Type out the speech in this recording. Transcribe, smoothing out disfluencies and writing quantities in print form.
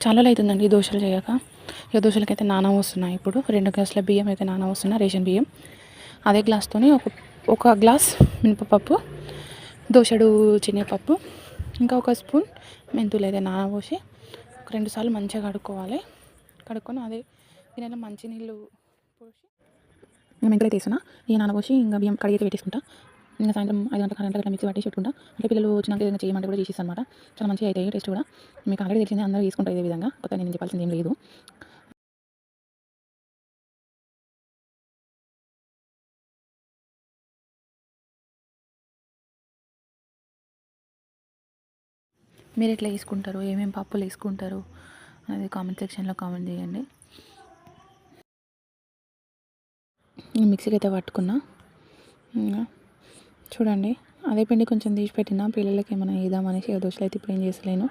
చాలా అవుతుందండి ఈ దోశలు చేయక. ఇక దోశలకైతే నాన వస్తున్నాయి. ఇప్పుడు 2 గ్లాసుల బియ్యం అయితే నాన వస్తున్నా, రేషన్ బియ్యం. అదే గ్లాస్తోని ఒక గ్లాస్ మినపప్పు, దోశడు శనగపప్పు, ఇంకా ఒక స్పూన్ మెంతులు అయితే నానబోసి ఒక 2 సార్లు మంచిగా కడుక్కోవాలి. కడుక్కొని అదే దీనిలో మంచినీళ్ళు పోసి మెంతులు అయితే వేస్తున్నా. ఇక నానబోసి ఇంకా బియ్యం కడిగి అయితే పెట్టేసుకుంటా. ఇంకా సాయంత్రం 5 గంటలకు 6 గంటలకు ఇట్లా మిక్సీ పట్టేసి పెట్టుకుంటా. అంటే పిల్లలు వచ్చినాక ఏదైనా చేయమంటే కూడా చేసేస్తాను అనమాట. చాలా మంచిగా అవుతాయి టేస్ట్ కూడా. మీకు ఆల్రెడీ తెలిసిందే, అందరూ చేసుకుంటారు ఇదే విధంగా. కొత్తగా నేను చెప్పాల్సింది ఏం లేదు. మీరు ఎట్లా వేసుకుంటారు, ఏమేమి పప్పులు వేసుకుంటారు అనేది కామెంట్ సెక్షన్లో కామెంట్ చేయండి. మిక్సీకి అయితే పట్టుకున్నా. ఇంకా చూడండి, అదే పిండి కొంచెం తీసి పెట్టినా పిల్లలకి ఏమైనా వేద్దామనేసి దోశలు అయితే ఇప్పుడు ఏం చేస్తలేను.